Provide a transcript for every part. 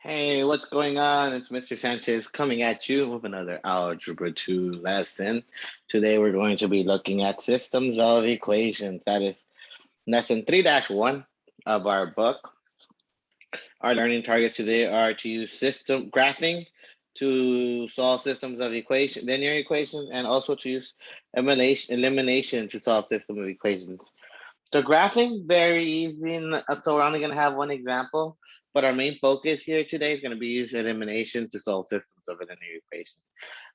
Hey, what's going on? It's Mr. Sanchez coming at you with another Algebra 2 lesson. Today we're going to be looking at systems of equations. That is lesson 3-1 of our book. Our learning targets today are to use system graphing to solve systems of linear equations, and also to use elimination to solve system of equations. The graphing, very easy. So we're only going to have one example, but our main focus here today is going to be use elimination to solve systems of a linear equation.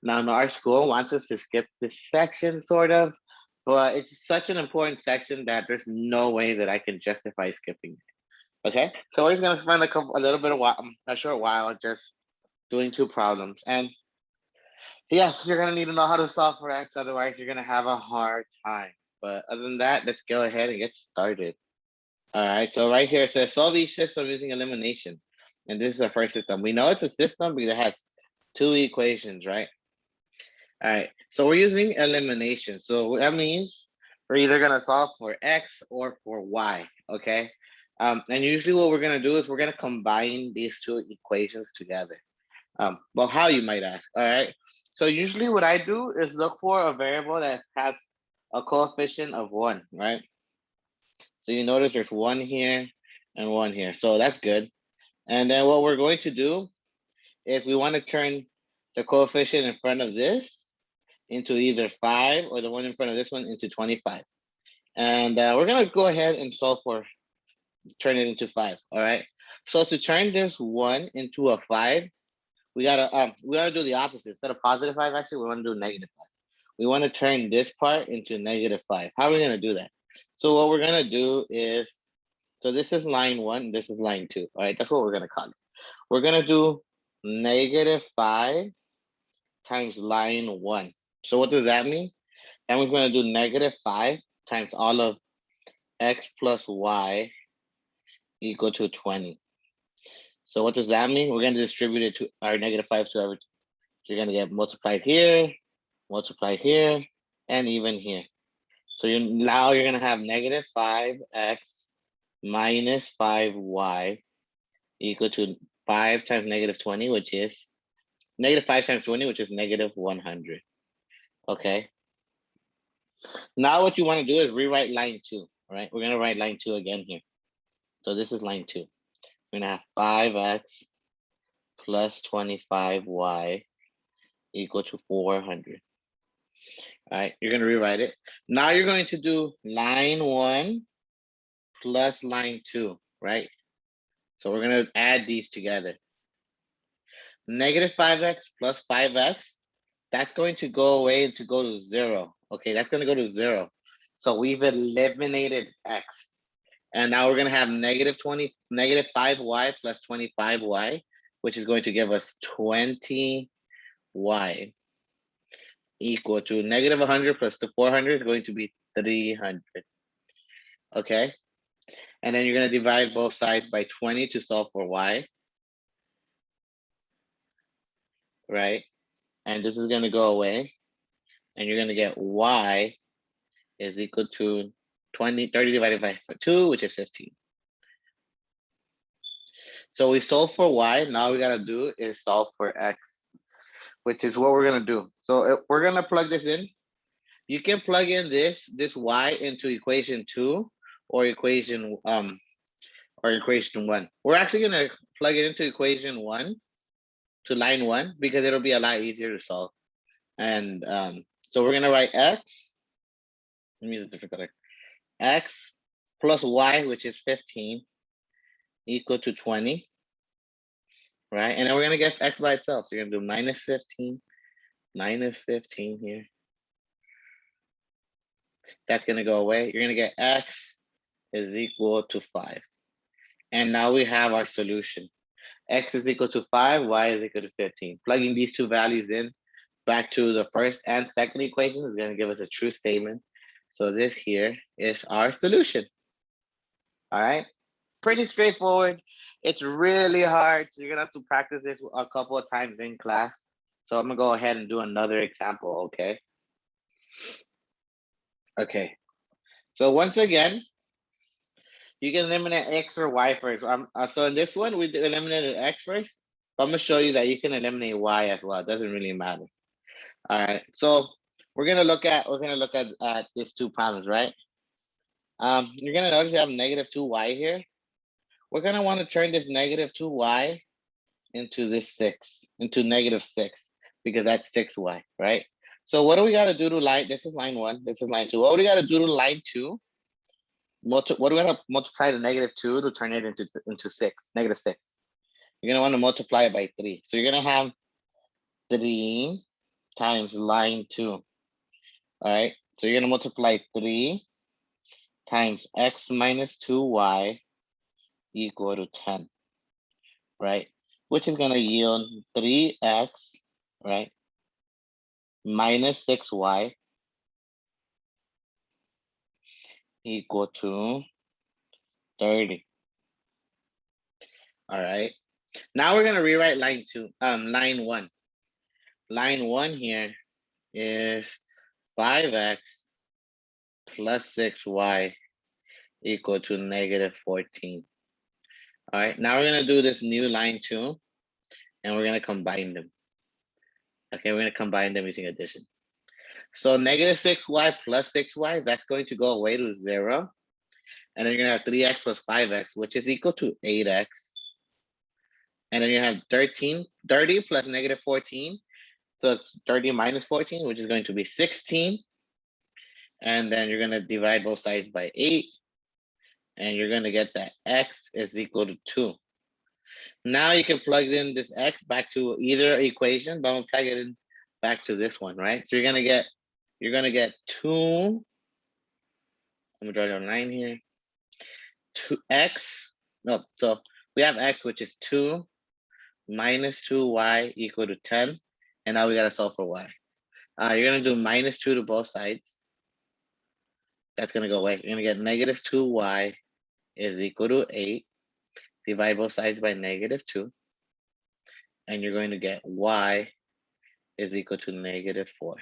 Now, our school wants us to skip this section, sort of, but it's such an important section that there's no way that I can justify skipping it. Okay, so we're just going to spend a little bit of while, a short while, just doing two problems. And yes, you're going to need to know how to solve for x, otherwise you're going to have a hard time. But other than that, let's go ahead and get started. All right, so right here it says solve each system using elimination. And this is our first system. We know it's a system because it has two equations, right? All right, so we're using elimination. So that means we're either gonna solve for X or for Y, okay? And usually what we're gonna do is we're gonna combine these two equations together. Well, how, you might ask, all right? So usually what I do is look for a variable that has a coefficient of 1, right? So you notice there's 1 here and 1 here. So that's good. And then what we're going to do is we want to turn the coefficient in front of this into either 5, or the one in front of this one into 25. And we're going to go ahead and solve for turn it into 5. All right. So to turn this 1 into a 5, we gotta do the opposite. Instead of positive 5, actually, we want to do negative 5. We want to turn this part into negative 5. How are we going to do that? So what we're going to do is, so this is line 1, this is line 2. All right, that's what we're going to call it. We're going to do negative 5 times line 1. So what does that mean? And we're going to do negative 5 times all of x plus y equal to 20. So what does that mean? We're going to distribute it to our negative 5 to everything. So you're going to get multiplied here, and even here. So now you're going to have negative 5x minus 5y equal to 5 times negative 20, which is negative 5 times 20, which is negative 100. Okay. Now what you want to do is rewrite line 2. All right. We're going to write line 2 again here. So this is line 2. We're going to have 5x plus 25y equal to 400. All right. You're going to rewrite it. Now you're going to do line 1 plus line 2, right? So we're going to add these together. Negative 5x plus 5x, that's going to go away and to go to 0. Okay, that's going to go to 0. So we've eliminated x. And now we're going to have negative 5y plus 25y, which is going to give us 20y equal to negative 100 plus the 400 is going to be 300. Okay. And then you're going to divide both sides by 20 to solve for y. Right. And this is going to go away. And you're going to get y is equal to 30 divided by 2, which is 15. So we solve for y. Now we got to do is solve for x, which is what we're going to do. So if we're going to plug this in. You can plug in this y into equation 2 or equation 1. We're actually going to plug it into equation 1 to line 1 because it'll be a lot easier to solve. And so we're going to write x. Let me use a different color. X plus y, which is 15, equal to 20. Right? And then we're going to get x by itself. So you're going to do minus 15 here. That's going to go away. You're going to get x is equal to 5. And now we have our solution. X is equal to 5, y is equal to 15. Plugging these two values in back to the first and second equation is going to give us a true statement. So this here is our solution. All right. Pretty straightforward. It's really hard. So you're going to have to practice this a couple of times in class. So I'm going to go ahead and do another example. Okay. Okay. So once again, You can eliminate X or Y first. So in this one, we eliminated X first. But I'm gonna show you that you can eliminate Y as well. It doesn't really matter. All right. So we're gonna look at these two problems, right? You're gonna notice you have negative 2y here. We're gonna want to turn this negative 2y into this 6, into negative 6, because that's 6y, right? So what do we got to do to line? This is line 1. This is line 2. What do we got to do to line 2? What do we got to multiply the negative 2 to turn it into 6, negative 6? You're going to want to multiply it by 3. So you're going to have 3 times line 2. All right. So you're going to multiply 3 times x minus 2y equal to 10, right? Which is going to yield 3x, right, minus 6y equal to 30. All right. Now we're going to rewrite line 1. Line 1 here is 5x plus 6y equal to negative 14. All right. Now we're going to do this new line 2, and we're going to combine them. Okay, we're going to combine them using addition. So negative 6y plus 6y, that's going to go away to 0. And then you're going to have 3x plus 5x, which is equal to 8x. And then you have 30 plus negative 14. So it's 30 minus 14, which is going to be 16. And then you're going to divide both sides by 8. And you're going to get that x is equal to 2. Now you can plug in this x back to either equation, but I'm going to plug it in back to this one, right? So you're going to get 2. Let me draw a line here. 2x. No, so we have x, which is 2 minus 2y equal to 10. And now we got to solve for y. You're going to do minus 2 to both sides. That's going to go away. You're going to get negative 2y is equal to 8. Divide both sides by negative 2. And you're going to get y is equal to negative 4.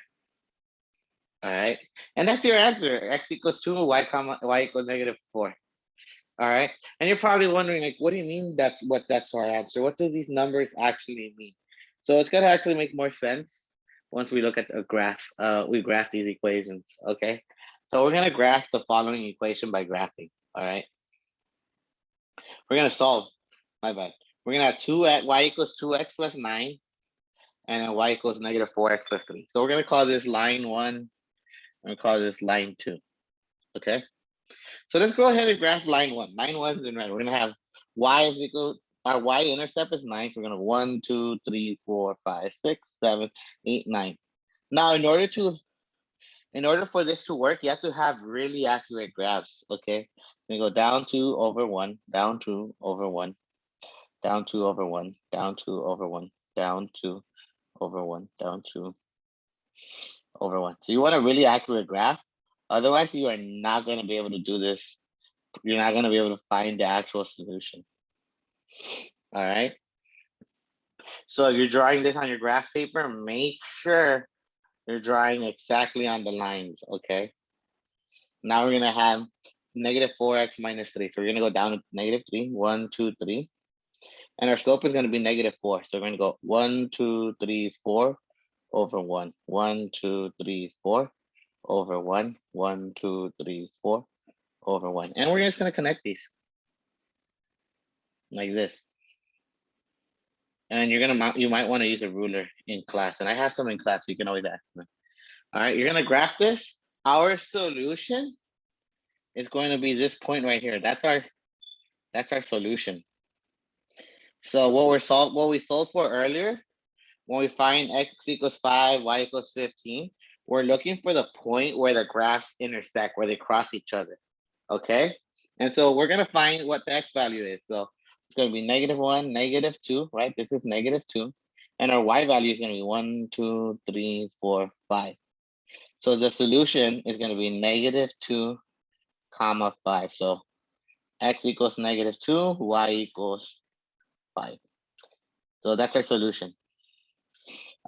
All right. And that's your answer. X equals 2, y equals negative 4. All right. And you're probably wondering, like, what do you mean that's our answer? What do these numbers actually mean? So it's going to actually make more sense once we look at a graph. We graph these equations. Okay. So we're going to graph the following equation by graphing. All right. We're going to solve. My bad. We're going to have 2x, y equals 2x plus 9. And then y equals negative 4x plus 3. So we're going to call this line 1. I'm going to call this line 2. Okay. So let's go ahead and graph line 1. Line 1 is in red. We're going to have y is equal, our y-intercept is 9. So we're going to have 1, 2, 3, 4, 5, 6, 7, 8, 9. Now, in order for this to work, you have to have really accurate graphs, okay? You go down 2 over 1, down 2 over 1, down 2 over 1, down 2 over 1, down 2 over 1, down 2 over 1. So you want a really accurate graph. Otherwise, you are not going to be able to do this. You're not going to be able to find the actual solution. All right. So if you're drawing this on your graph paper, make sure you're drawing exactly on the lines, okay? Now we're going to have negative 4x minus 3. So we're going to go down to negative 3, 1, 2, 3. And our slope is going to be negative 4. So we're going to go 1, 2, 3, 4 over 1. 1, 2, 3, 4 over 1. 1, 2, 3, 4 over 1. And we're just going to connect these like this. And you might want to use a ruler in class. And I have some in class, so you can always ask them. All right, you're going to graph this. Our solution is going to be this point right here. That's our solution. So what we solved for earlier, when we find x equals 5, y equals 15, we're looking for the point where the graphs intersect, where they cross each other. Okay. And so we're going to find what the x value is. So it's going to be negative 1, negative 2, right? This is negative 2. And our y value is going to be 1, 2, 3, 4, 5. So the solution is going to be negative 2, comma 5. So x equals negative 2, y equals 5. So that's our solution.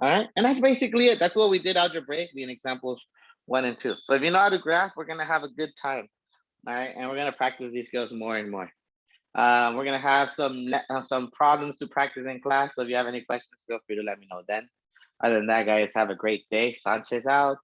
All right. And that's basically it. That's what we did algebraically in examples 1 and 2. So if you know how to graph, we're going to have a good time All right, and we're gonna practice these skills more and more. We're gonna have some problems to practice in class. So if you have any questions, feel free to let me know then. Other than that, guys, have a great day. Sanchez out.